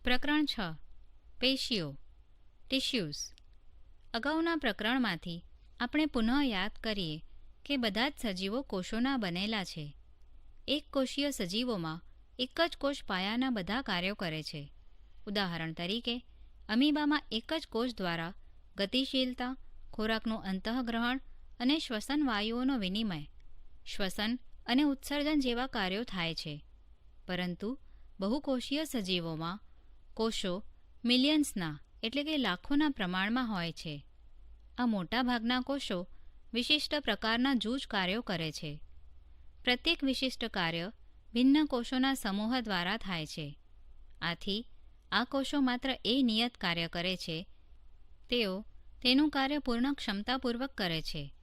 પ્રકરણ 6 પેશીઓ ટિશ્યુઝ. અગાઉના પ્રકરણમાંથી આપણે પુનઃ યાદ કરીએ કે બધા જ સજીવો કોષોના બનેલા છે. એક કોષીય સજીવોમાં એક જ કોષ પાયાના બધા કાર્યો કરે છે. ઉદાહરણ તરીકે અમીબામાં એક જ કોષ દ્વારા ગતિશીલતા, ખોરાકનું અંતઃગ્રહણ અને શ્વસન વાયુઓનો વિનિમય, શ્વસન અને ઉત્સર્જન જેવા કાર્યો થાય છે. પરંતુ બહુકોષીય સજીવોમાં કોષો મિલિયન્સના એટલે કે લાખોના પ્રમાણમાં હોય છે. આ મોટા ભાગના કોષો વિશિષ્ટ પ્રકારના જૂજ કાર્યો કરે છે. પ્રત્યેક વિશિષ્ટ કાર્ય ભિન્ન કોષોના સમૂહ દ્વારા થાય છે. આથી આ કોષો માત્ર એ નિયત કાર્ય કરે છે. તેઓ તેનું કાર્ય પૂર્ણ ક્ષમતાપૂર્વક કરે છે.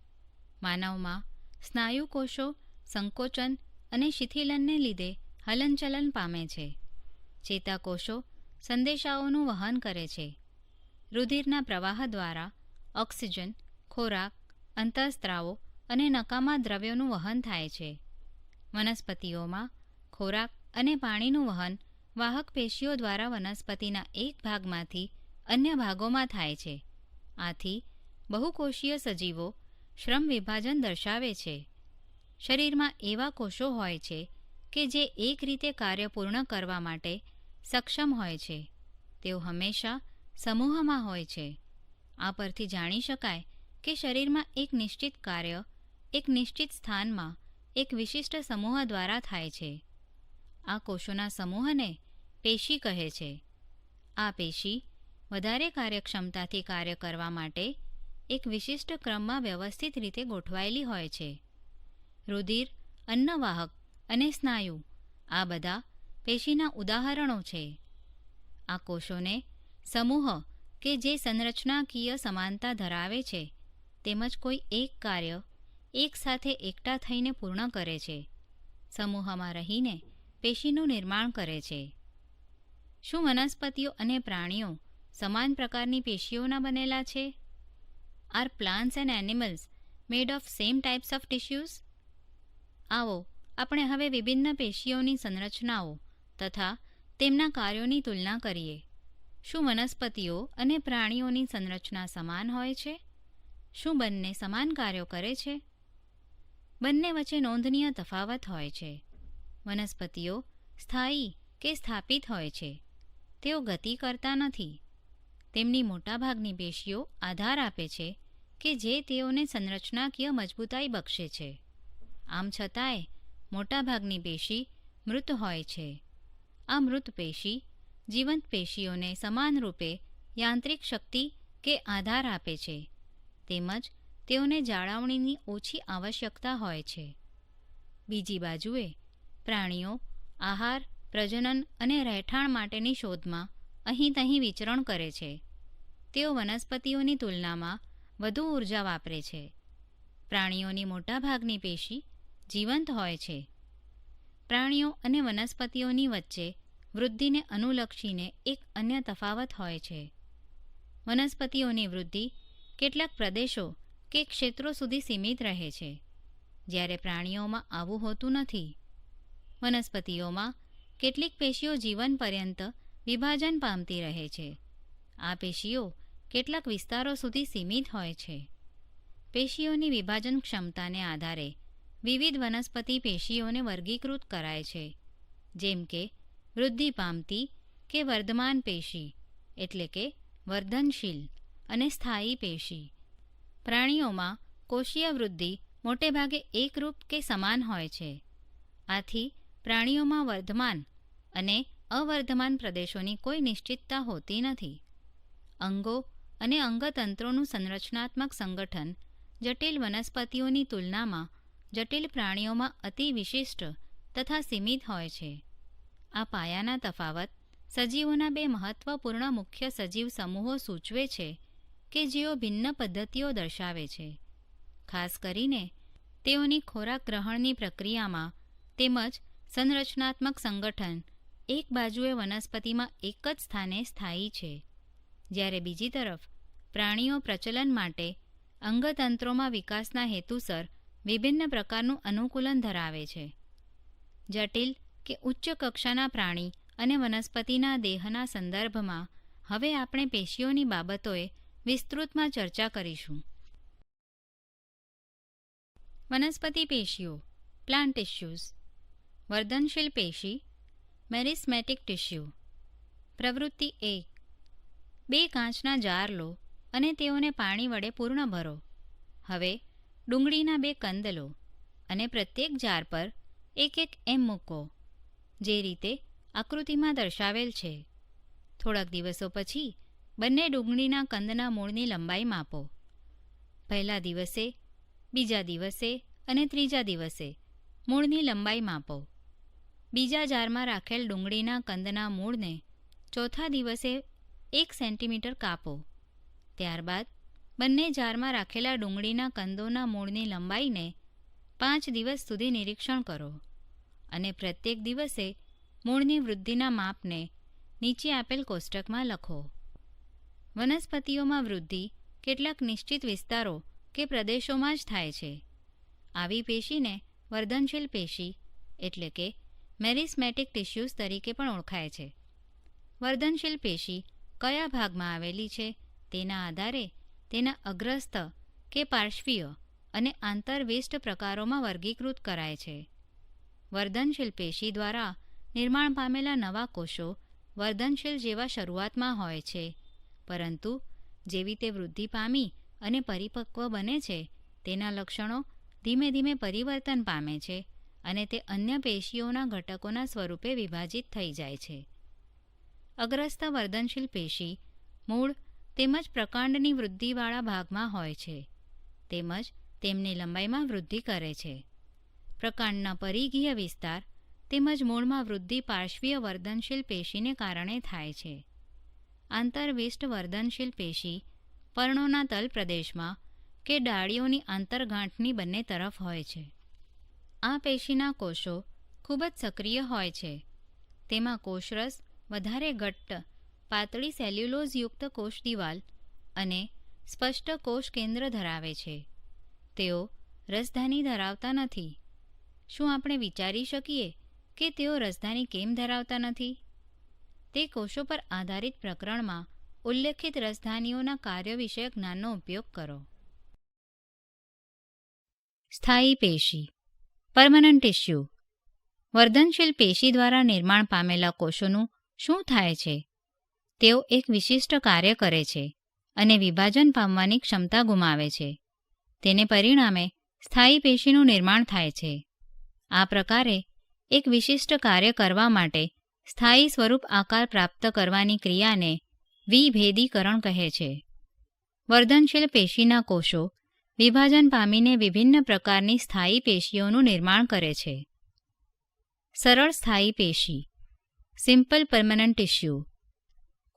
માનવમાં સ્નાયુ કોષો સંકોચન અને શિથિલનને લીધે હલનચલન પામે છે. ચેતાકોષો સંદેશાઓનું વહન કરે છે. રુધિરના પ્રવાહ દ્વારા ઓક્સિજન, ખોરાક, અંતઃસ્ત્રાવો અને નકામા દ્રવ્યોનું વહન થાય છે. વનસ્પતિઓમાં ખોરાક અને પાણીનું વહન વાહક પેશીઓ દ્વારા વનસ્પતિના એક ભાગમાંથી અન્ય ભાગોમાં થાય છે. આથી બહુકોષીય સજીવો શ્રમ વિભાજન દર્શાવે છે. શરીરમાં એવા કોષો હોય છે કે જે એક રીતે કાર્ય પૂર્ણ કરવા માટે સક્ષમ હોય છે. તેઓ હંમેશા સમૂહમાં હોય છે. આ પરથી જાણી શકાય કે શરીરમાં એક નિશ્ચિત કાર્ય એક નિશ્ચિત સ્થાનમાં એક વિશિષ્ટ સમૂહ દ્વારા થાય છે. આ કોષોના સમૂહને પેશી કહે છે. આ પેશી વધારે કાર્યક્ષમતાથી કાર્ય કરવા માટે એક વિશિષ્ટ ક્રમમાં વ્યવસ્થિત રીતે ગોઠવાયેલી હોય છે. રુધિર, અન્નવાહક અને સ્નાયુ આ બધા પેશીના ઉદાહરણો છે. આ કોષોને સમૂહ કે જે સંરચનાકીય સમાનતા ધરાવે છે તેમજ કોઈ એક કાર્ય એક સાથે એકઠા થઈને પૂર્ણ કરે છે. સમૂહમાં રહીને પેશીનું નિર્માણ કરે છે. શું વનસ્પતિઓ અને પ્રાણીઓ સમાન પ્રકારની પેશીઓના બનેલા છે? Are plants and animals made of same types of tissues? આવો આપણે હવે વિભિન્ન પેશીઓની સંરચનાઓ તથા તેમના કાર્યોની તુલના કરીએ. શું વનસ્પતિઓ અને પ્રાણીઓની સંરચના સમાન હોય છે? શું બંને સમાન કાર્યો કરે છે? બંને વચ્ચે નોંધનીય તફાવત હોય છે. વનસ્પતિઓ સ્થાયી કે સ્થાપિત હોય છે. તેઓ ગતિ કરતા નથી. તેમની મોટાભાગની પેશીઓ આધાર આપે છે કે જે તેઓને સંરચનાકીય મજબૂતાઈ બક્ષે છે. આમ છતાંય મોટાભાગની પેશી મૃત હોય છે. આ મૃત પેશી જીવંત પેશીઓને સમાનરૂપે યાંત્રિક શક્તિ કે આધાર આપે છે. તેમજ તેઓને જાળવણીની ઓછી આવશ્યકતા હોય છે. બીજી બાજુએ પ્રાણીઓ આહાર, પ્રજનન અને રહેઠાણ માટેની શોધમાં અહીં તહીં વિચરણ કરે છે. તેઓ વનસ્પતિઓની તુલનામાં વધુ ઊર્જા વાપરે છે. પ્રાણીઓની મોટાભાગની પેશી જીવંત હોય છે. પ્રાણીઓ અને વનસ્પતિઓની વચ્ચે વૃદ્ધિને અનુલક્ષીને એક અન્ય તફાવત હોય છે. વનસ્પતિઓની વૃદ્ધિ કેટલાક પ્રદેશો કે ક્ષેત્રો સુધી સીમિત રહે છે, જ્યારે પ્રાણીઓમાં આવું હોતું નથી. વનસ્પતિઓમાં કેટલીક પેશીઓ જીવન પર્યંત વિભાજન પામતી રહે છે. આ પેશીઓ કેટલાક વિસ્તારો સુધી સીમિત હોય છે. પેશીઓની વિભાજન ક્ષમતાને આધારે વિવિધ વનસ્પતિ પેશીઓને વર્ગીકૃત કરાય છે, જેમ કે વૃદ્ધિ પામતી કે વર્ધમાન પેશી એટલે કે વર્ધનશીલ અને સ્થાયી પેશી. પ્રાણીઓમાં કોષીય વૃદ્ધિ મોટેભાગે એકરૂપ કે સમાન હોય છે. આથી પ્રાણીઓમાં વર્ધમાન અને અવર્ધમાન પ્રદેશોની કોઈ નિશ્ચિતતા હોતી નથી. અંગો અને અંગતંત્રોનું સંરચનાત્મક સંગઠન જટિલ વનસ્પતિઓની તુલનામાં જટિલ પ્રાણીઓમાં અતિ વિશિષ્ટ તથા સીમિત હોય છે. આ પાયાના તફાવત સજીવોના બે મહત્વપૂર્ણ મુખ્ય સજીવ સમૂહો સૂચવે છે કે જેઓ ભિન્ન પદ્ધતિઓ દર્શાવે છે. ખાસ કરીને તેઓની ખોરાક ગ્રહણની પ્રક્રિયામાં તેમજ સંરચનાત્મક સંગઠન એક બાજુએ વનસ્પતિમાં એક જ સ્થાને સ્થાયી છે, જ્યારે બીજી તરફ પ્રાણીઓ પ્રચલન માટે અંગતંત્રોમાં વિકાસના હેતુસર વિભિન્ન પ્રકારનું અનુકૂલન ધરાવે છે. જટિલ કે ઉચ્ચ કક્ષાના પ્રાણી અને વનસ્પતિના દેહના સંદર્ભમાં હવે આપણે પેશીઓની બાબતોએ વિસ્તૃતમાં ચર્ચા કરીશું. વનસ્પતિ પેશીઓ પ્લાન્ટ ટિશ્યુઝ. વર્ધનશીલ પેશી મેરિસ્મેટિક ટિશ્યુ. પ્રવૃત્તિ 1. 2 કાચના જાર લો અને તેઓને પાણી વડે પૂર્ણ ભરો. હવે ડુંગળીના 2 કંદ લો અને પ્રત્યેક જાર પર એક એમ મૂકો, જે રીતે આકૃતિમાં દર્શાવેલ છે. થોડાક દિવસો પછી બંને ડુંગળીના કંદના મૂળની લંબાઈ માપો. પહેલા દિવસે, બીજા દિવસે અને ત્રીજા દિવસે મૂળની લંબાઈ માપો. બીજા જારમાં રાખેલ ડુંગળીના કંદના મૂળને ચોથા દિવસે 1 સેન્ટીમીટર કાપો. ત્યારબાદ બંને જારમાં રાખેલા ડુંગળીના કંદોના મૂળની લંબાઈને 5 દિવસ સુધી નિરીક્ષણ કરો અને પ્રત્યેક દિવસે મૂળની વૃદ્ધિના માપને નીચે આપેલ કોષ્ટકમાં લખો. વનસ્પતિઓમાં વૃદ્ધિ કેટલાક નિશ્ચિત વિસ્તારો કે પ્રદેશોમાં જ થાય છે. આવી પેશીને વર્ધનશીલ પેશી એટલે કે મેરિસ્મેટિક ટિશ્યુઝ તરીકે પણ ઓળખાય છે. વર્ધનશીલ પેશી કયા ભાગમાં આવેલી છે તેના આધારે તેના અગ્રસ્થ કે પાર્શ્વીય અને આંતરવિષ્ટ પ્રકારોમાં વર્ગીકૃત કરાય છે. વર્ધનશીલ પેશી દ્વારા નિર્માણ પામેલા નવા કોષો વર્ધનશીલ જેવા શરૂઆતમાં હોય છે, પરંતુ જેવી તે વૃદ્ધિ પામી અને પરિપક્વ બને છે તેના લક્ષણો ધીમે ધીમે પરિવર્તન પામે છે અને તે અન્ય પેશીઓના ઘટકોના સ્વરૂપે વિભાજિત થઈ જાય છે. અગ્રસ્થ વર્ધનશીલ પેશી મૂળ તેમજ પ્રકાંડની વૃદ્ધિવાળા ભાગમાં હોય છે, તેમજ તેમની લંબાઈમાં વૃદ્ધિ કરે છે. પ્રકાંડના પરિઘીય વિસ્તાર તેમજ મૂળમાં વૃદ્ધિ પાર્શ્વીય વર્ધનશીલ પેશીને કારણે થાય છે. આંતરવિષ્ટ વર્ધનશીલ પેશી પર્ણોના તલ પ્રદેશમાં કે ડાળીઓની આંતરગાંઠની બંને તરફ હોય છે. આ પેશીના કોષો ખૂબ જ સક્રિય હોય છે. તેમાં કોષરસ વધારે ઘટ્ટ પાતળી સેલ્યુલોઝયુક્ત કોષ દિવાલ અને સ્પષ્ટ કોષ કેન્દ્ર ધરાવે છે. તેઓ રસધાની ધરાવતા નથી. શું આપણે વિચારી શકીએ કે તેઓ રસધાની કેમ ધરાવતા નથી? તે કોષો પર આધારિત પ્રકરણમાં ઉલ્લેખિત રસધાનીઓના કાર્ય વિષયક જ્ઞાનનો ઉપયોગ કરો. સ્થાયી પેશી પરમનન્ટ ટિશ્યુ. વર્ધનશીલ પેશી દ્વારા નિર્માણ પામેલા કોષોનું શું થાય છે? તેઓ એક વિશિષ્ટ કાર્ય કરે છે અને વિભાજન પામવાની ક્ષમતા ગુમાવે છે. તેને પરિણામે સ્થાયી પેશીનું નિર્માણ થાય છે. આ પ્રકારે એક વિશિષ્ટ કાર્ય કરવા માટે સ્થાયી સ્વરૂપ આકાર પ્રાપ્ત કરવાની ક્રિયાને વિભેદીકરણ કહે છે. વર્ધનશીલ પેશીના કોષો વિભાજન પામીને વિભિન્ન પ્રકારની સ્થાયી પેશીઓનું નિર્માણ કરે છે. સરળ સ્થાયી પેશી સિમ્પલ પરમનન્ટ ટિશ્યુ.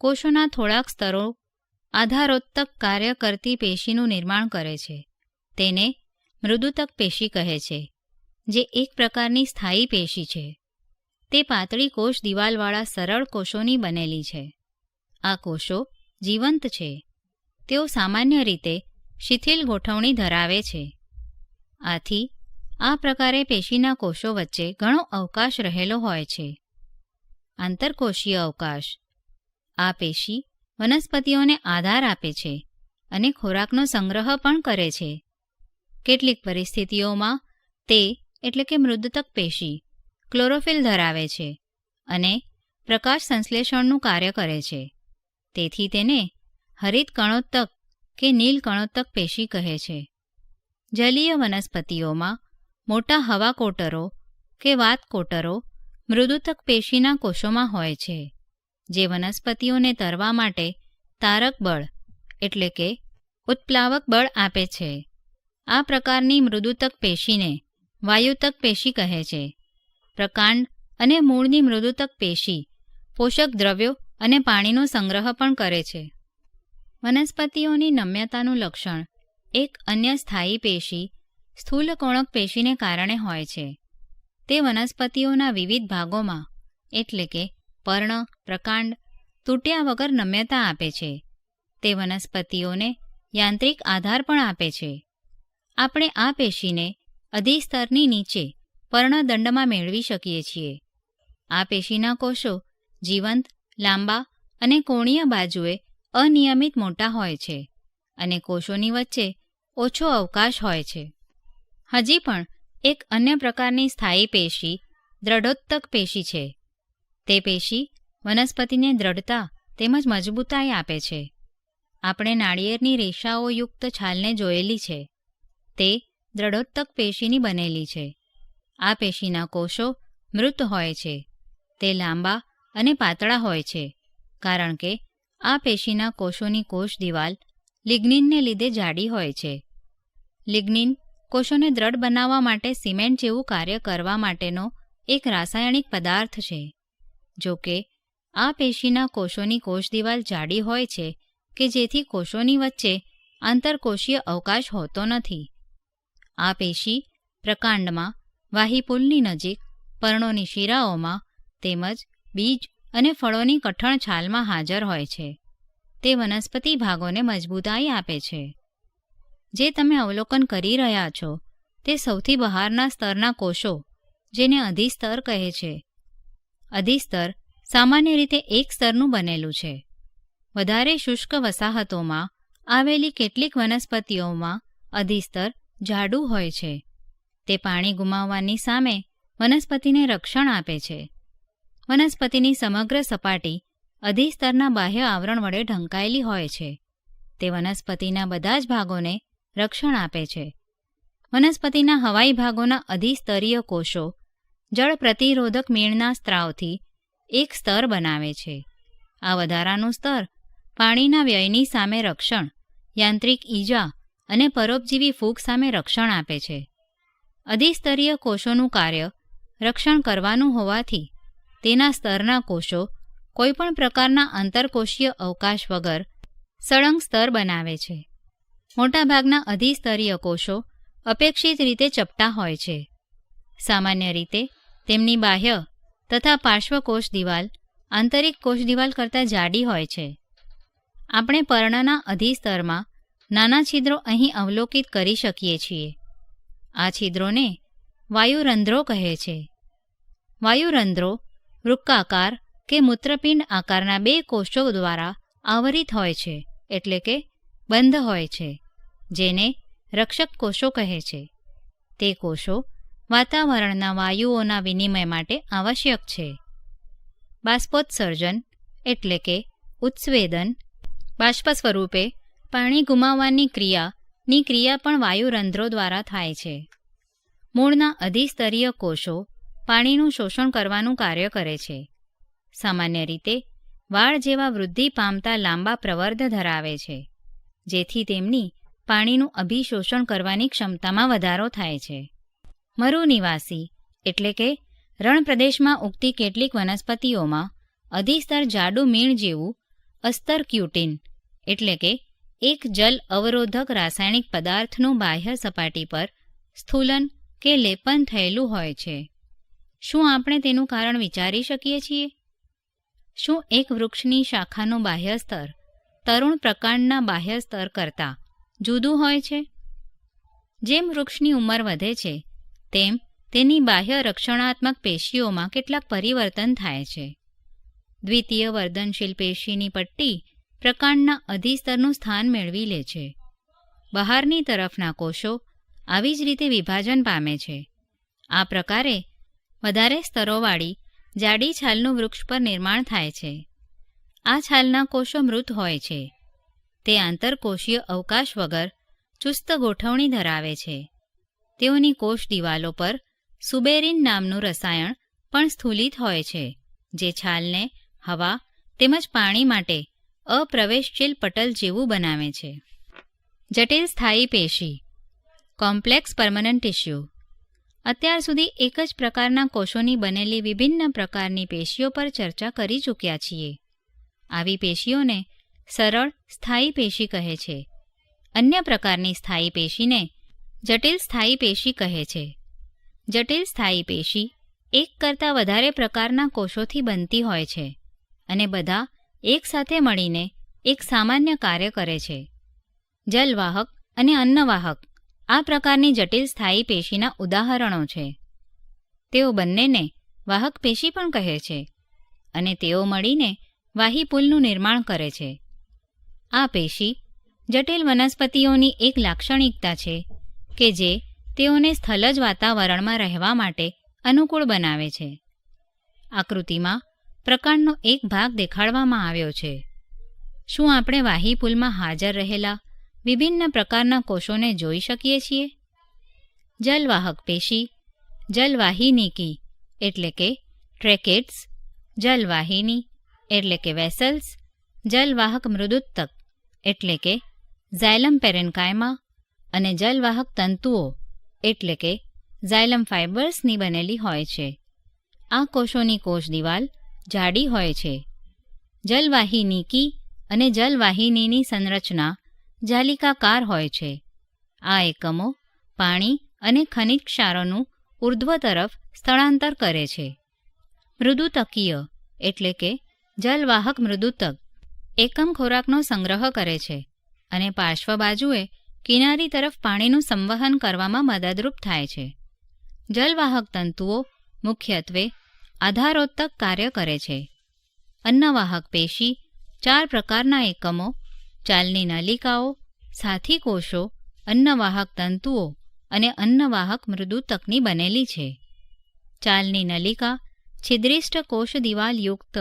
કોષોના થોડાક સ્તરો આધારોત્તક કાર્ય કરતી પેશીનું નિર્માણ કરે છે. તેને મૃદુતક પેશી કહે છે, જે એક પ્રકારની સ્થાયી પેશી છે. તે પાતળી કોષ દિવાલવાળા સરળ કોષોની બનેલી છે. આ કોષો જીવંત છે. તેઓ સામાન્ય રીતે શિથિલ ગોઠવણી ધરાવે છે. આથી આ પ્રકારે પેશીના કોષો વચ્ચે ઘણો અવકાશ રહેલો હોય છે. આંતરકોષીય અવકાશ. આ પેશી વનસ્પતિઓને આધાર આપે છે અને ખોરાકનો સંગ્રહ પણ કરે છે. કેટલીક પરિસ્થિતિઓમાં તે એટલે કે મૃદુતક પેશી ક્લોરોફિલ ધરાવે છે અને પ્રકાશ સંશ્લેષણનું કાર્ય કરે છે. તેથી તેને હરિત કણોત્તક કે નીલ કણોત્તક પેશી કહે છે. જલીય વનસ્પતિઓમાં મોટા હવા કોટરો કે વાત કોટરો મૃદુતક પેશીના કોષોમાં હોય છે, જે વનસ્પતિઓને તરવા માટે તારક બળ એટલે કે ઉત્પ્લાવક બળ આપે છે. આ પ્રકારની મૃદુતક પેશીને વાયુતક પેશી કહે છે. પ્રકાંડ અને મૂળની મૃદુતક પેશી પોષક દ્રવ્યો અને પાણીનો સંગ્રહ પણ કરે છે. વનસ્પતિઓની નમ્યતાનું લક્ષણ એક અન્ય સ્થાયી પેશી સ્થૂલકોણક પેશીને કારણે હોય છે. તે વનસ્પતિઓના વિવિધ ભાગોમાં એટલે કે પર્ણ, પ્રકાંડ તૂટ્યા વગર નમ્યતા આપે છે. તે વનસ્પતિઓને યાંત્રિક આધાર પણ આપે છે. આપણે આ પેશીને અધિસ્તરની નીચે પર્ણદંડમાં મેળવી શકીએ છીએ. આ પેશીના કોષો જીવંત, લાંબા અને કોણીય બાજુએ અનિયમિત મોટા હોય છે અને કોષોની વચ્ચે ઓછો અવકાશ હોય છે. હજી પણ એક અન્ય પ્રકારની સ્થાયી પેશી દ્રઢોત્તક પેશી છે. તે પેશી વનસ્પતિને દ્રઢતા તેમજ મજબૂતાઈ આપે છે. આપણે નાળિયેરની રેસાઓયુક્ત છાલને જોયેલી છે. તે દ્રઢોત્તક પેશીની બનેલી છે. આ પેશીના કોષો મૃત હોય છે. તે લાંબા અને પાતળા હોય છે કારણ કે આ પેશીના કોષોની કોષ દિવાલ લિગ્નિનને લીધે જાડી હોય છે. લિગ્નિન કોષોને દ્રઢ બનાવવા માટે સિમેન્ટ જેવું કાર્ય કરવા માટેનો એક રાસાયણિક પદાર્થ છે. જો કે આ પેશીના કોષોની કોષ દિવાલ જાડી હોય છે કે જેથી કોષોની વચ્ચે આંતરકોષીય અવકાશ હોતો નથી. આ પેશી પ્રકાંડમાં, વાહિપુલની નજીક, પર્ણોની શિરાઓમાં તેમજ બીજ અને ફળોની કઠણ છાલમાં હાજર હોય છે. તે વનસ્પતિ ભાગોને મજબૂતાઈ આપે છે. જે તમે અવલોકન કરી રહ્યા છો તે સૌથી બહારના સ્તરના કોષો, જેને અધિસ્તર કહે છે. અધિસ્તર સામાન્ય રીતે એક સ્તરનું બનેલું છે. વધારે શુષ્ક વસાહતોમાં આવેલી કેટલીક વનસ્પતિઓમાં અધિસ્તર જાડું હોય છે. તે પાણી ગુમાવવાની સામે વનસ્પતિને રક્ષણ આપે છે. વનસ્પતિની સમગ્ર સપાટી અધિસ્તરના બાહ્ય આવરણ વડે ઢંકાયેલી હોય છે. તે વનસ્પતિના બધા જ ભાગોને રક્ષણ આપે છે. વનસ્પતિના હવાઈ ભાગોના અધિસ્તરીય કોષો જળ પ્રતિરોધક મીણના સ્ત્રાવથી એક સ્તર બનાવે છે. આ વધારાનું સ્તર પાણીના વ્યયની સામે રક્ષણ, યાંત્રિક ઈજા અને પરોપજીવી ફૂગ સામે રક્ષણ આપે છે. અધિસ્તરીય કોષોનું કાર્ય રક્ષણ કરવાનું હોવાથી તેના સ્તરના કોષો કોઈપણ પ્રકારના આંતરકોષીય અવકાશ વગર સળંગ સ્તર બનાવે છે. મોટાભાગના અધિસ્તરીય કોષો અપેક્ષિત રીતે ચપટા હોય છે. સામાન્ય રીતે તેમની બાહ્ય તથા પાર્શ્વકોષ દિવાલ આંતરિક કોષ દિવાલ કરતાં જાડી હોય છે. આપણે પર્ણના અધિસ્તરમાં નાના છિદ્રો અહીં અવલોકિત કરી શકીએ છીએ. આ છિદ્રોને વાયુરંધ્રો કહે છે. વાયુરંધ્રો વૃક્કાકાર કે મૂત્રપિંડ આકારના બે કોષો દ્વારા આવરિત હોય છે, એટલે કે બંધ હોય છે, જેને રક્ષક કોષો કહે છે. તે કોષો વાતાવરણના વાયુઓના વિનિમય માટે આવશ્યક છે. બાષ્પોત્સર્જન એટલે કે ઉત્સ્વેદન, બાષ્પ સ્વરૂપે પાણી ગુમાવવાની ક્રિયા પણ વાયુરંધ્રો દ્વારા થાય છે. મૂળના અધિસ્તરીય કોષો પાણીનું શોષણ કરવાનું કાર્ય કરે છે. સામાન્ય રીતે વાળ જેવા વૃદ્ધિ પામતા લાંબા પ્રવર્ધ ધરાવે છે, જેથી તેમની પાણીનું અભિશોષણ કરવાની ક્ષમતામાં વધારો થાય છે. મરુનિવાસી એટલે કે રણ પ્રદેશમાં ઉગતી કેટલીક વનસ્પતિઓમાં અધિસ્તર જાડું મીણ જેવું અસ્તર ક્યુટિન એટલે કે એક જલ અવરોધક રાસાયણિક પદાર્થનું બાહ્ય સપાટી પર સ્થૂલન કે લેપન થયેલું હોય છે. શું આપણે તેનું કારણ વિચારી શકીએ છીએ? શું એક વૃક્ષની શાખાનું બાહ્ય સ્તર તરુણ પ્રકાંડના બાહ્ય સ્તર કરતાં જુદું હોય છે? જેમ વૃક્ષની ઉંમર વધે છે તેમ તેની બાહ્ય રક્ષણાત્મક પેશીઓમાં કેટલાક પરિવર્તન થાય છે. દ્વિતીય વર્ધનશીલ પેશીની પટ્ટી પ્રકાંડના અધિસ્તરનું સ્થાન મેળવી લે છે. બહારની તરફના કોષો આવી જ રીતે વિભાજન પામે છે. આ પ્રકારે વધારે સ્તરોવાળી જાડી છાલનું વૃક્ષ પર નિર્માણ થાય છે. આ છાલના કોષો મૃત હોય છે. તે આંતરકોષીય અવકાશ વગર ચુસ્ત ગોઠવણી ધરાવે છે. તેઓની કોષ દિવાલો પર સુબેરિન નામનું રસાયણ પણ સ્થૂલિત હોય છે, જે છાલને હવા તેમજ પાણી માટે અપ્રવેશશીલ પટલ જેવું બનાવે છે. જટિલ સ્થાયી પેશી કોમ્પ્લેક્સ પરમનન્ટ ટિશ્યુ. અત્યાર સુધી એક જ પ્રકારના કોષોની બનેલી વિભિન્ન પ્રકારની પેશીઓ પર ચર્ચા કરી ચૂક્યા છીએ. આવી પેશીઓને સરળ સ્થાયી પેશી કહે છે. અન્ય પ્રકારની સ્થાયી પેશીને જટિલ સ્થાયી પેશી કહે છે. જટિલ સ્થાયી પેશી એક કરતાં વધારે પ્રકારના કોષોથી બનતી હોય છે અને બધા એકસાથે મળીને એક સામાન્ય કાર્ય કરે છે. જલવાહક અને અન્નવાહક આ પ્રકારની જટિલ સ્થાયી પેશીના ઉદાહરણો છે. તેઓ બંનેને વાહક પેશી પણ કહે છે. અને તેઓ મળીને વાહીપુલનું નિર્માણ કરે છે. આ પેશી જટિલ વનસ્પતિઓની એક લાક્ષણિકતા છે કે જે તેઓને સ્થલજ વાતાવરણમાં રહેવા માટે અનુકૂળ બનાવે છે. આકૃતિમાં પ્રકાંડનો એક ભાગ દેખાડવામાં આવ્યો છે. શું આપણે વાહીપુલમાં હાજર રહેલા વિભિન્ન પ્રકારના કોષોને જોઈ શકીએ છીએ? જલવાહક પેશી, જલવાહિનીકી એટલે કે ટ્રેકેટ્સ, જલવાહિની એટલે કે વેસલ્સ, જલવાહક મૃદુત્તક એટલે કે ઝાયલમ પેરેન્કાઇમા અને જલવાહક તંતુઓ એટલે કે ઝાયલમ ફાઇબર્સની બનેલી હોય છે. આ કોષોની કોષ દિવાલ જાડી હોય છે. જલવાહિનીકી અને જલવાહિનીની સંરચના જાલિકાકાર હોય છે. આ એકમો પાણી અને ખનિજ ક્ષારોનું ઉર્ધ્વ તરફ સ્થળાંતર કરે છે. મૃદુતકીય એટલે કે જલવાહક મૃદુતક એકમ ખોરાકનો સંગ્રહ કરે છે અને પાર્શ્વ બાજુએ કિનારી તરફ પાણીનું સંવહન કરવામાં મદદરૂપ થાય છે. જલવાહક તંતુઓ મુખ્યત્વે આધારોત્તક કાર્ય કરે છે. અન્નવાહક પેશી 4 પ્રકારના એકમો ચાલની નલિકાઓ, સાથી કોષો, અન્નવાહક તંતુઓ અને અન્નવાહક મૃદુતકની બનેલી છે. ચાલની નલિકા છિદ્રિષ્ઠ કોષ દિવાલ યુક્ત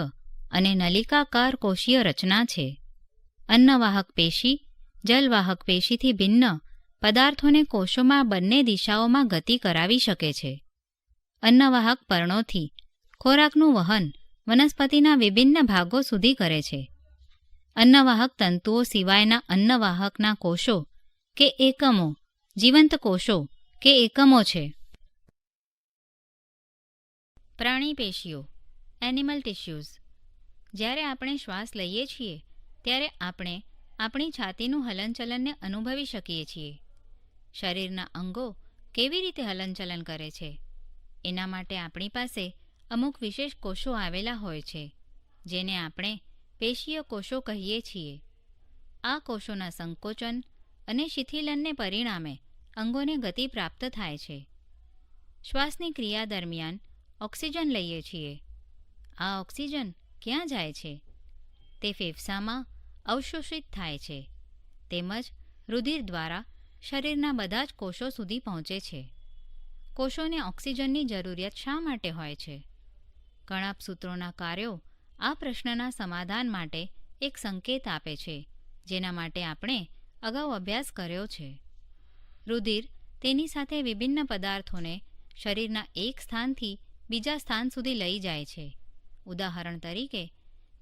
અને નલિકાકાર કોષીય રચના છે. અન્નવાહક પેશી જલવાહક પેશીથી ભિન્ન પદાર્થોને કોષોમાં બંને દિશાઓમાં ગતિ કરાવી શકે છે. અન્નવાહક પર્ણોથી ખોરાકનું વહન વનસ્પતિના વિભિન્ન ભાગો સુધી કરે છે. અન્નવાહક તંતુઓ સિવાયના અન્નવાહકના કોષો કે એકમો જીવંત કોષો કે એકમો છે. પ્રાણી પેશીઓ એનિમલ ટિશ્યુઝ. જ્યારે આપણે શ્વાસ લઈએ છીએ ત્યારે આપણે આપણી છાતીનું હલનચલનને અનુભવી શકીએ છીએ. શરીરના અંગો કેવી રીતે હલનચલન કરે છે એના માટે આપણી પાસે અમુક વિશેષ કોષો આવેલા હોય છે જેને આપણે પેશીય કોષો કહીએ છીએ. આ કોષોના સંકોચન અને શિથિલનને પરિણામે અંગોને ગતિ પ્રાપ્ત થાય છે. શ્વાસની ક્રિયા દરમિયાન ઓક્સિજન લઈએ છીએ. આ ઓક્સિજન ક્યાં જાય છે? તે ફેફસામાં અવશોષિત થાય છે તેમજ રુધિર દ્વારા શરીરના બધા જ કોષો સુધી પહોંચે છે. કોષોને ઓક્સિજનની જરૂરિયાત શા માટે હોય છે? કણાભસૂત્રોના કાર્યો આ પ્રશ્નના સમાધાન માટે એક સંકેત આપે છે જેના માટે આપણે અગાઉ અભ્યાસ કર્યો છે. રુધિર તેની સાથે વિભિન્ન પદાર્થોને શરીરના એક સ્થાનથી બીજા સ્થાન સુધી લઈ જાય છે. ઉદાહરણ તરીકે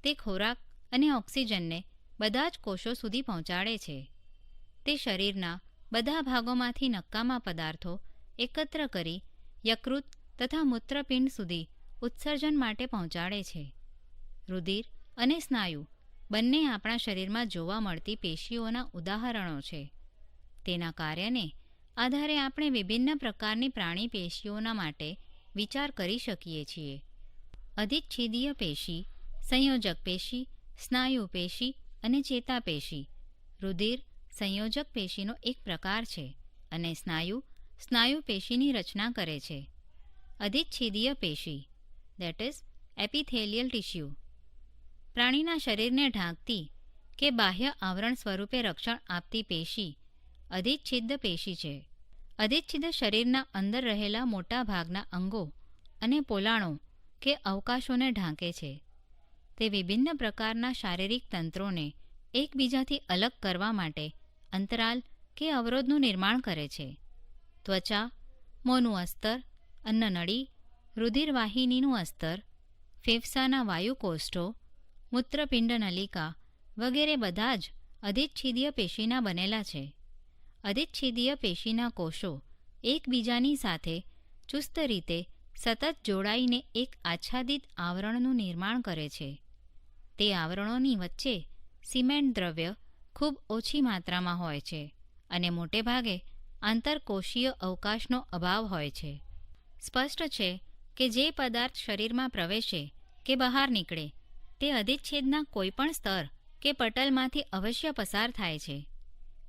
તે ખોરાક અને ઓક્સિજનને બધા જ કોષો સુધી પહોંચાડે છે. તે શરીરના બધા ભાગોમાંથી નકામા પદાર્થો એકત્ર કરી યકૃત તથા મૂત્રપિંડ સુધી ઉત્સર્જન માટે પહોંચાડે છે. રુધિર અને સ્નાયુ બંને આપણા શરીરમાં જોવા મળતી પેશીઓના ઉદાહરણો છે. તેના કાર્યને આધારે આપણે વિભિન્ન પ્રકારની પ્રાણી પેશીઓના માટે વિચાર કરી શકીએ છીએ. અધિચ્છેદીય પેશી, સંયોજક પેશી, સ્નાયુ પેશી અને ચેતાપેશી. રુધિર સંયોજક પેશીનો એક પ્રકાર છે અને સ્નાયુ પેશીની રચના કરે છે. અધિચ્છેદીય પેશી દેટ ઇઝ એપિથેલિયલ ટિશ્યુ પ્રાણીના શરીરને ઢાંકતી કે બાહ્ય આવરણ સ્વરૂપે રક્ષણ આપતી પેશી અધિચ્છેદ પેશી છે. અધિચ્છેદ શરીરના અંદર રહેલા મોટા ભાગના અંગો અને પોલાણો કે અવકાશોને ઢાંકે છે. તે વિભિન્ન પ્રકારના શારીરિક તંત્રોને એકબીજાથી અલગ કરવા માટે અંતરાલ કે અવરોધનું નિર્માણ કરે છે. ત્વચા, મોંનું અસ્તર, અન્નનળી, રુધિરવાહિનીનું અસ્તર, ફેફસાના વાયુકોષ્ઠો, મૂત્રપિંડ નલિકા વગેરે બધા જ અધિચ્છેદીય પેશીના બનેલા છે. અધિચ્છેદીય પેશીના કોષો એકબીજાની સાથે ચુસ્ત રીતે સતત જોડાઈને એક આચ્છાદિત આવરણનું નિર્માણ કરે છે. તે આવરણોની વચ્ચે સિમેન્ટ દ્રવ્ય ખૂબ ઓછી માત્રામાં હોય છે અને મોટે ભાગે આંતરકોષીય અવકાશનો અભાવ હોય છે. સ્પષ્ટ છે કે જે પદાર્થ શરીરમાં પ્રવેશે કે બહાર નીકળે તે અધિચ્છેદના કોઈપણ સ્તર કે પટલમાંથી અવશ્ય પસાર થાય છે.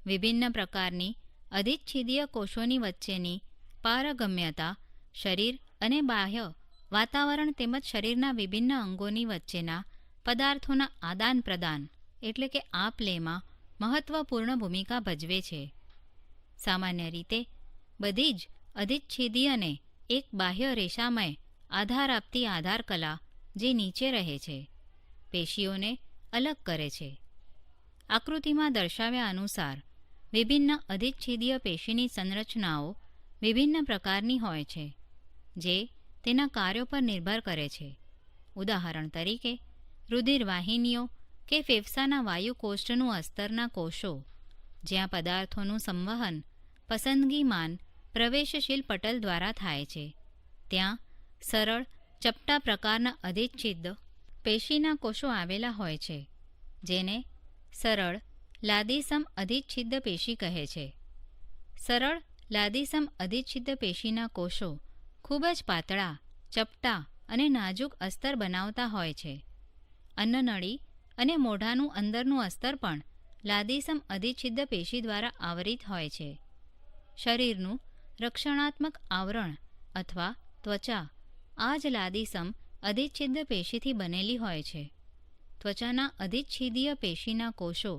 વિભિન્ન પ્રકારની અધિચ્છેદીય કોષોની વચ્ચેની પારગમ્યતા શરીર અને બાહ્ય વાતાવરણ તેમજ શરીરના વિભિન્ન અંગોની વચ્ચેના પદાર્થોના આદાન પ્રદાન એટલે કે આપ લેમાં મહત્વપૂર્ણ ભૂમિકા ભજવે છે. સામાન્ય રીતે બધી જ અધિચ્છેદીયને એક બાહ્ય રેસામય આધાર આપતી આધાર કલા જે નીચે રહે છે, પેશીઓને અલગ કરે છે. આકૃતિમાં દર્શાવ્યા અનુસાર વિભિન્ન અધિચ્છેદીય પેશીની સંરચનાઓ વિભિન્ન પ્રકારની હોય છે, જે તેના કાર્યો પર નિર્ભર કરે છે. ઉદાહરણ તરીકે રુધિર વાહિનીઓ કે ફેફસાના વાયુકોષ્ઠનું અસ્તરના કોષો, જ્યાં પદાર્થોનું સંવહન પસંદગીમાન પ્રવેશશીલ પટલ દ્વારા થાય છે, ત્યાં સરળ ચપટા પ્રકારના અધિચ્છિદ પેશીના કોષો આવેલા હોય છે, જેને સરળ લાદીસમ અધિચ્છિદ પેશી કહે છે. સરળ લાદીસમ અધિચ્છિદ પેશીના કોષો ખૂબ જ પાતળા, ચપટા અને નાજુક અસ્તર બનાવતા હોય છે. અન્નનળી અને મોઢાનું અંદરનું અસ્તર પણ લાદીસમ અધિચ્છિદ પેશી દ્વારા આવરિત હોય છે. શરીરનું રક્ષણાત્મક આવરણ અથવા ત્વચા આ જ લાદીસમ અધિચ્છિદ પેશીથી બનેલી હોય છે. ત્વચાના અધિચ્છેદીય પેશીના કોષો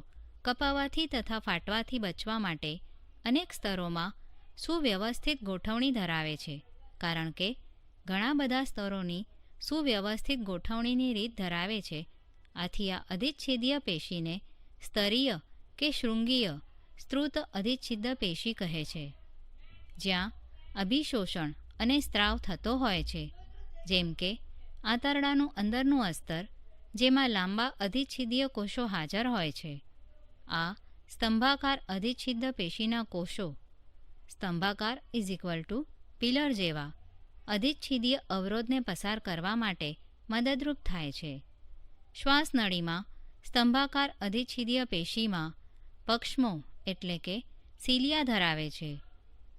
કપાવાથી તથા ફાટવાથી બચવા માટે અનેક સ્તરોમાં સુવ્યવસ્થિત ગોઠવણી ધરાવે છે, કારણ કે ઘણા બધા સ્તરોની સુવ્યવસ્થિત ગોઠવણીની રીત ધરાવે છે. આથી આ અધિચ્છેદીય પેશીને સ્તરીય કે શૃંગીય સ્ત્રુત અધિચ્છિદ પેશી કહે છે, જ્યાં અભિશોષણ અને સ્ત્રાવ થતો હોય છે, જેમ કે આંતરડાનું અંદરનું અસ્તર, જેમાં લાંબા અધિચ્છેદીય કોષો હાજર હોય છે. આ સ્તંભાકાર અધિચ્છિદ પેશીના કોષો સ્તંભાકાર પિલર જેવા અધિચ્છેદીય અવરોધને પસાર કરવા માટે મદદરૂપ થાય છે. શ્વાસનળીમાં સ્તંભાકાર અધિચ્છેદીય પેશીમાં પક્ષમો એટલે કે સિલિયા ધરાવે છે.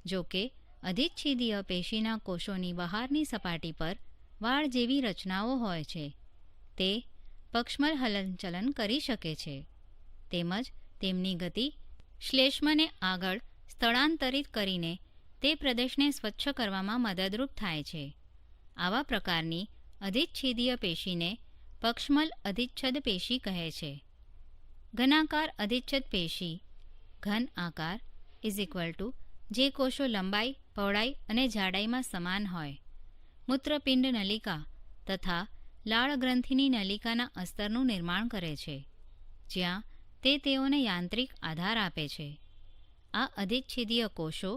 જો કે અધિચ્છેદીય પેશીના કોષોની બહારની સપાટી પર વાળ જેવી રચનાઓ હોય છે. તે પક્ષમલ હલનચલન કરી શકે છે, તેમજ તેમની ગતિ શ્લેષ્મને આગળ સ્થળાંતરિત કરીને તે પ્રદેશને સ્વચ્છ કરવામાં મદદરૂપ થાય છે. આવા પ્રકારની અધિચ્છેદીય પેશીને પક્ષમલ અધિચ્છદ પેશી કહે છે. ઘનાકાર અધિચ્છદ પેશી ઘન આકાર જે કોષો લંબાઈ, પહોળાઈ અને જાડાઈમાં સમાન હોય, મૂત્રપિંડ નલિકા તથા લાળ ગ્રંથિની નલિકાના અસ્તરનું નિર્માણ કરે છે, જ્યાં તે તેઓને યાંત્રિક આધાર આપે છે. આ અધિચ્છેદીય કોષો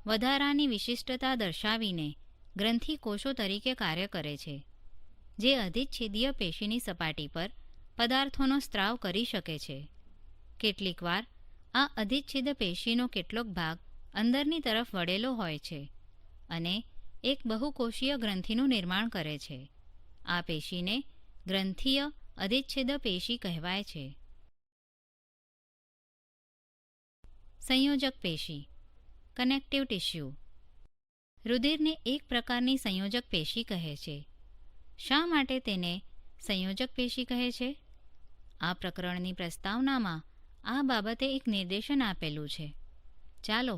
વધારાની વિશિષ્ટતા દર્શાવીને ગ્રંથિ કોષો તરીકે કાર્ય કરે છે, જે અધિચ્છેદીય પેશીની સપાટી પર પદાર્થોનો સ્ત્રાવ કરી શકે છે. કેટલીકવાર આ અધિચ્છેદ પેશીનો કેટલોક ભાગ અંદરની તરફ વળેલો હોય છે અને એક બહુકોષીય ગ્રંથિનું નિર્માણ કરે છે. આ પેશીને ગ્રંથીય અધિચ્છેદ પેશી કહેવાય છે. સંયોજક પેશી કનેક્ટિવ ટિશ્યુ. રુધિરને એક પ્રકારની સંયોજક પેશી કહે છે. શા માટે તેને સંયોજક પેશી કહે છે? આ પ્રકરણની પ્રસ્તાવનામાં આ બાબતે એક નિર્દેશન આપેલું છે. ચાલો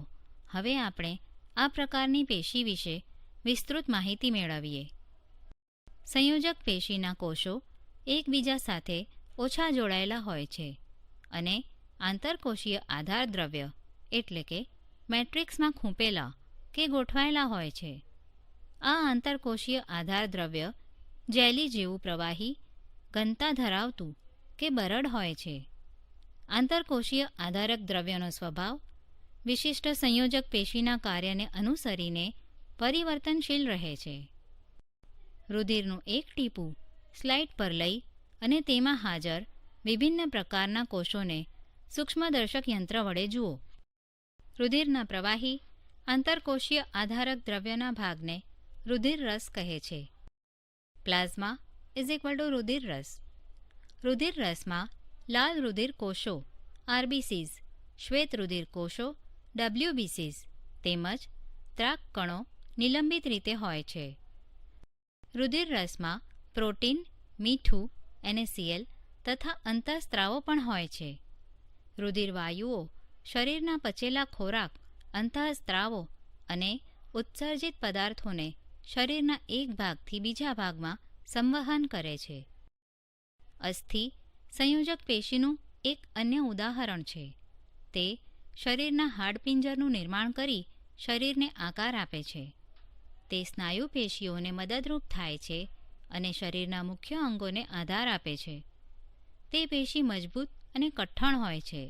હવે આપણે આ પ્રકારની પેશી વિશે વિસ્તૃત માહિતી મેળવીએ. સંયોજક પેશીના કોષો એકબીજા સાથે ઓછા જોડાયેલા હોય છે અને આંતરકોષીય આધાર દ્રવ્ય એટલે કે મેટ્રિક્સમાં ખૂંપેલા કે ગોઠવાયેલા હોય છે. આ આંતરકોષીય આધાર દ્રવ્ય જેલી જેવું પ્રવાહી, ઘનતા ધરાવતું કે બરડ હોય છે. આંતરકોષીય આધારક દ્રવ્યનો સ્વભાવ વિશિષ્ટ સંયોજક પેશીના કાર્યને અનુસરીને પરિવર્તનશીલ રહે છે. રુધિરનું એક ટીપું સ્લાઇડ પર લઈ અને તેમાં હાજર વિભિન્ન પ્રકારના કોષોને સૂક્ષ્મદર્શક યંત્ર વડે જુઓ. રુધિરના પ્રવાહી આંતરકોષીય આધારક દ્રવ્યના ભાગને રુધિર રસ કહે છે. પ્લાઝમા રુધિર રસ. રુધિર રસમાં લાલ રુધિર કોષો આરબીસીઝ, શ્વેત રુધિર કોષો ડબ્લ્યુબીસીઝ તેમજ દ્રાક કણો નિલંબિત રીતે હોય છે. રુધિર રસમાં પ્રોટીન, મીઠું NaCl તથા અંતઃસ્ત્રાવો પણ હોય છે. રુધિર વાયુઓ શરીરના પચેલા ખોરાક, અંતઃસ્ત્રાવો અને ઉત્સર્જિત પદાર્થોને શરીરના એક ભાગથી બીજા ભાગમાં સંવહન કરે છે. અસ્થિ સંયોજક પેશીનું એક અન્ય ઉદાહરણ છે. તે શરીરના હાડપિંજરનું નિર્માણ કરી શરીરને આકાર આપે છે. તે સ્નાયુ પેશીઓને મદદરૂપ થાય છે અને શરીરના મુખ્ય અંગોને આધાર આપે છે. તે પેશી મજબૂત અને કઠણ હોય છે.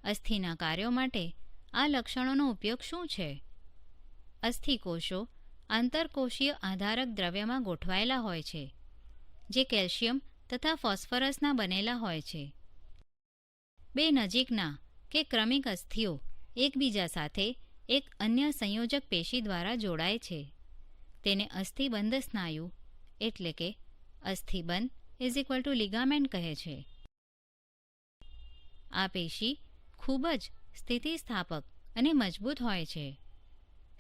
અસ્થિના કાર્યો માટે આ લક્ષણોનો ઉપયોગ શું છે? અસ્થિકોષો આંતરકોષીય આધારક દ્રવ્યમાં ગોઠવાયેલા હોય છે, જે કેલ્શિયમ તથા ફોસ્ફરસના બનેલા હોય છે. બે નજીકના કે ક્રમિક અસ્થિઓ એકબીજા સાથે એક અન્ય સંયોજક પેશી દ્વારા જોડાય છે. તેને અસ્થિબંધ સ્નાયુ એટલે કે અસ્થિબંધ લિગામેન્ટ કહે છે. આ પેશી ખૂબ જ સ્થિતિસ્થાપક અને મજબૂત હોય છે.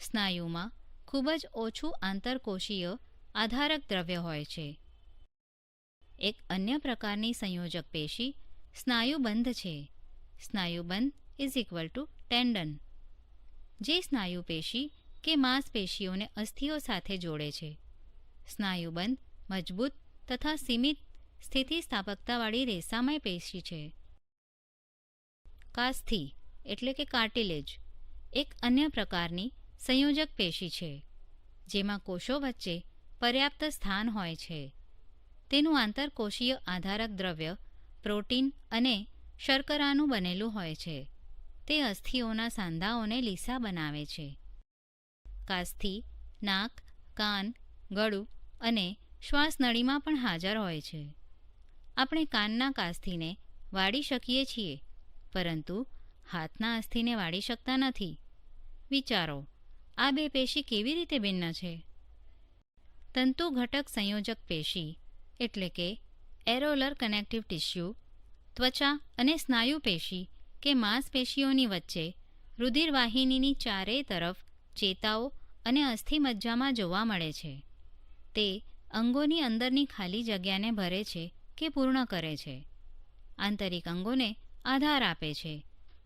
સ્નાયુમાં ખૂબ જ ઓછું આંતરકોષીય આધારક દ્રવ્ય હોય છે. એક અન્ય પ્રકારની સંયોજક પેશી સ્નાયુબંધ છે. સ્નાયુબંધ ટેન્ડન, જે સ્નાયુ પેશી કે માંસપેશીઓને અસ્થિઓ સાથે જોડે છે. સ્નાયુબંધ મજબૂત તથા સીમિત સ્થિતિસ્થાપકતાવાળી રેસામય પેશી છે. કાસ્થિ એટલે કે કાર્ટિલેજ એક અન્ય પ્રકારની સંયોજક પેશી છે, જેમાં કોષો વચ્ચે પર્યાપ્ત સ્થાન હોય છે. તેનું આંતરકોષીય આધારક દ્રવ્ય પ્રોટીન અને શર્કરાનું બનેલું હોય છે. તે અસ્થિઓના સાંધાઓને લીસા બનાવે છે. કાસ્થિ નાક, કાન, ગળું અને શ્વાસનળીમાં પણ હાજર હોય છે. આપણે કાનના કાસ્થિને વાળી શકીએ છીએ, પરંતુ હાથના અસ્થિને વાળી શકતા નથી. વિચારો, આ બે પેશી કેવી રીતે ભિન્ન છે? તંતુ ઘટક સંયોજક પેશી એટલે કે એરોલર કનેક્ટિવ ટિશ્યુ ત્વચા અને સ્નાયુ પેશી કે માંસપેશીઓની વચ્ચે રુધિરવાહિનીની ચારેય તરફ ચેતાઓ અને અસ્થિમજ્જામાં જોવા મળે છે. તે અંગોની અંદરની ખાલી જગ્યાને ભરે છે કે પૂર્ણ કરે છે, આંતરિક અંગોને આધાર આપે છે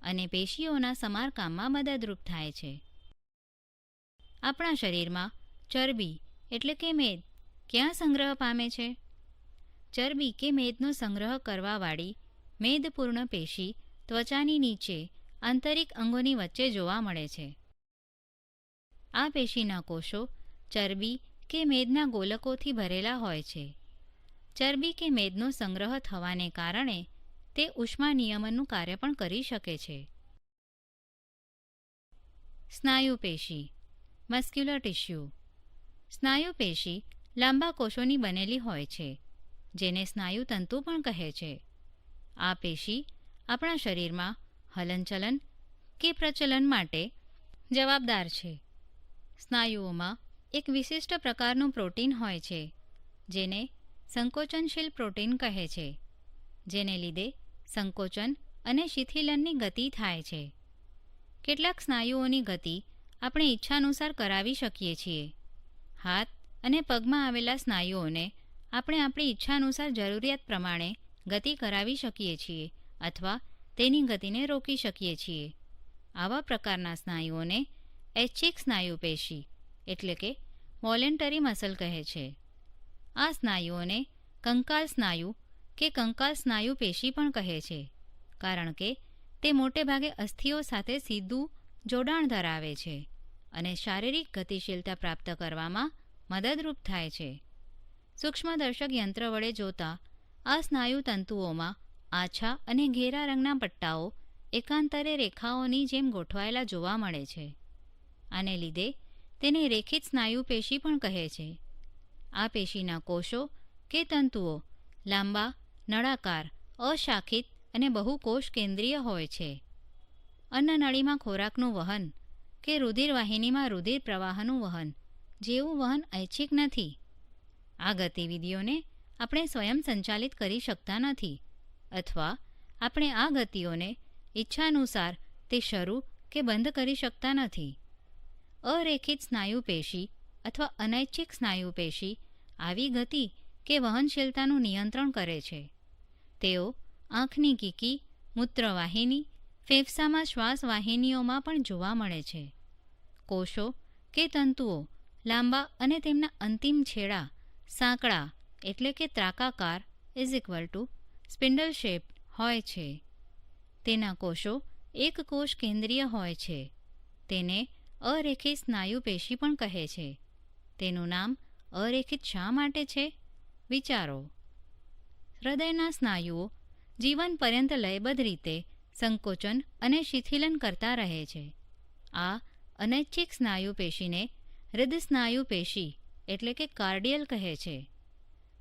અને પેશીઓના સમારકામમાં મદદરૂપ થાય છે. આપણા શરીરમાં ચરબી એટલે કે મેદ ક્યાં સંગ્રહ પામે છે? ચરબી કે મેદનો સંગ્રહ કરવાવાળી મેદપૂર્ણ પેશી ત્વચાની નીચે આંતરિક અંગોની વચ્ચે જોવા મળે છે. આ પેશીના કોષો ચરબી કે મેદના ગોલકોથી ભરેલા હોય છે. ચરબી કે મેદનો સંગ્રહ થવાને કારણે તે ઉષ્મા નિયમનનું કાર્ય પણ કરી શકે છે. સ્નાયુ પેશી મસ્ક્યુલર ટિશ્યુ. સ્નાયુ પેશી લાંબા કોષોની બનેલી હોય છે, જેને સ્નાયુ તંતુ પણ કહે છે. આ પેશી આપણા શરીરમાં હલનચલન કે પ્રચલન માટે જવાબદાર છે. સ્નાયુઓમાં એક વિશિષ્ટ પ્રકારનું પ્રોટીન હોય છે, જેને સંકોચનશીલ પ્રોટીન કહે છે, જેને લીધે સંકોચન અને શિથિલનની ગતિ થાય છે. કેટલાક સ્નાયુઓની ગતિ આપણે ઈચ્છાનુસાર કરાવી શકીએ છીએ. હાથ અને પગમાં આવેલા સ્નાયુઓને આપણે આપણી ઈચ્છાનુસાર જરૂરિયાત પ્રમાણે ગતિ કરાવી શકીએ છીએ અથવા તેની ગતિને રોકી શકીએ છીએ. આવા પ્રકારના સ્નાયુઓને ઐચ્છિક સ્નાયુ પેશી એટલે કે વોલેન્ટરી મસલ કહે છે. આ સ્નાયુઓને કંકાલ સ્નાયુ કે કંકાલ સ્નાયુ પેશી પણ કહે છે, કારણ કે તે મોટે ભાગે અસ્થિઓ સાથે સીધું જોડાણ ધરાવે છે અને શારીરિક ગતિશીલતા પ્રાપ્ત કરવામાં મદદરૂપ થાય છે. સૂક્ષ્મદર્શક યંત્ર વડે જોતા આ સ્નાયુ તંતુઓમાં આછા અને ઘેરા રંગના પટ્ટાઓ એકાંતરે રેખાઓની જેમ ગોઠવાયેલા જોવા મળે છે. આને લીધે તેને રેખિત સ્નાયુ પેશી પણ કહે છે. આ પેશીના કોષો કે તંતુઓ લાંબા, નળાકાર, અશાખિત અને બહુકોષ કેન્દ્રીય હોય છે. અન્નનળીમાં ખોરાકનું વહન કે રુધિરવાહિનીમાં રુધિર પ્રવાહનું વહન જેવું વહન ઐચ્છિક નથી. આ ગતિવિધિઓને આપણે સ્વયં સંચાલિત કરી શકતા નથી અથવા આપણે આ ગતિઓને ઈચ્છાનુસાર તે શરૂ કે બંધ કરી શકતા નથી. અરેખિત સ્નાયુ પેશી અથવા અનૈચ્છિક સ્નાયુ પેશી આવી ગતિ કે વહનશીલતાનું નિયંત્રણ કરે છે. તેઓ આંખની કીકી, મૂત્રવાહિની, ફેફસામાં શ્વાસવાહિનીઓમાં પણ જોવા મળે છે. કોષો કે તંતુઓ લાંબા અને તેમના અંતિમ છેડા સાંકડા એટલે કે ત્રાકાકાર સ્પિન્ડલ શેપ હોય છે. તેના કોષો એક કોષ કેન્દ્રીય હોય છે. તેને અરેખિત સ્નાયુ પેશી પણ કહે છે. તેનું નામ અરેખિત શા માટે છે? વિચારો. હૃદયના સ્નાયુઓ જીવન પર્યંત લયબદ્ધ રીતે સંકોચન અને શિથિલન કરતા રહે છે. આ અનૈચ્છિક સ્નાયુ પેશીને હૃદસ્નાયુ પેશી એટલે કે કાર્ડિયલ કહે છે.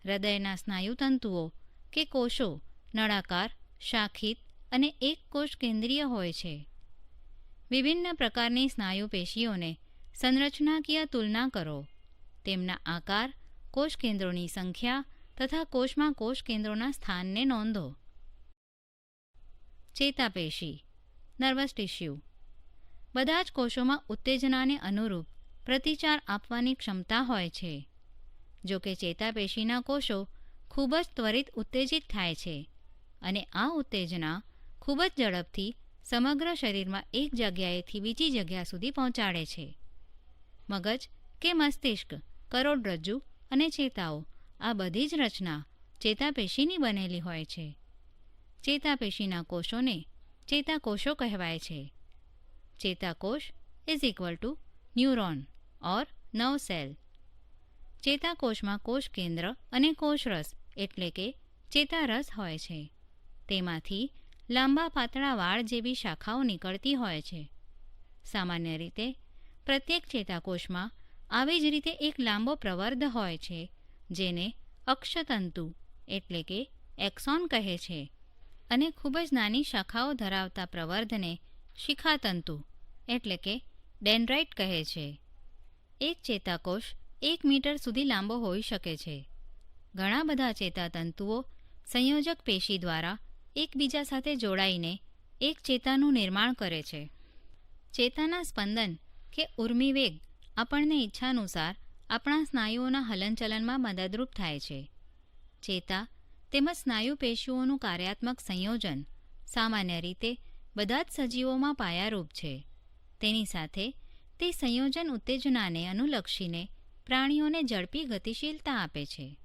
હૃદયના સ્નાયુતંતુઓ કે કોષો નળાકાર, શાખિત અને એક કોષ કેન્દ્રીય હોય છે. વિભિન્ન પ્રકારની સ્નાયુ પેશીઓને સંરચનાકીય તુલના કરો. તેમના આકાર, કોષ કેન્દ્રોની સંખ્યા તથા કોષમાં કોષ કેન્દ્રોના સ્થાનને નોંધો. ચેતાપેશી નર્વસ ટિશ્યુ. બધા જ કોષોમાં ઉત્તેજનાને અનુરૂપ પ્રતિચાર આપવાની ક્ષમતા હોય છે. જો કે ચેતાપેશીના કોષો ખૂબ જ ત્વરિત ઉત્તેજિત થાય છે અને આ ઉત્તેજના ખૂબ જ ઝડપથી સમગ્ર શરીરમાં એક જગ્યાએથી બીજી જગ્યા સુધી પહોંચાડે છે. મગજ કે મસ્તિષ્ક, કરોડરજ્જુ અને ચેતાઓ આ બધી જ રચના ચેતાપેશીની બનેલી હોય છે. ચેતાપેશીના કોષોને ચેતાકોષો કહેવાય છે. ચેતાકોષ ન્યુરોન ઓર નર્વ સેલ. ચેતાકોષમાં કોષ કેન્દ્ર અને કોષરસ એટલે કે ચેતારસ હોય છે. તેમાંથી લાંબા પાતળા વાળ જેવી શાખાઓ નીકળતી હોય છે. સામાન્ય રીતે પ્રત્યેક ચેતાકોષમાં આવી જ રીતે એક લાંબો પ્રવર્ધ હોય છે જેને અક્ષતંતુ એટલે કે એક્સોન કહે છે અને ખૂબ જ નાની શાખાઓ ધરાવતા પ્રવર્ધને શિખાતંતુ એટલે કે ડેન્ડ્રાઇટ કહે છે. એક ચેતાકોષ 1 મીટર સુધી લાંબો હોઈ શકે છે. ઘણા બધા ચેતાતંતુઓ સંયોજક પેશી દ્વારા એકબીજા સાથે જોડાઈને એક ચેતાનું નિર્માણ કરે છે. ચેતાના સ્પંદન કે ઉર્મિવેગ આપણને ઈચ્છાનુસાર આપણા સ્નાયુઓના હલનચલનમાં મદદરૂપ થાય છે. ચેતા તેમજ સ્નાયુ પેશીઓનું કાર્યાત્મક સંયોજન સામાન્ય રીતે બધા જ સજીવોમાં પાયારૂપ છે. તેની સાથે તે સંયોજન ઉત્તેજનાને અનુલક્ષીને પ્રાણીઓને ઝડપી ગતિશીલતા આપે છે.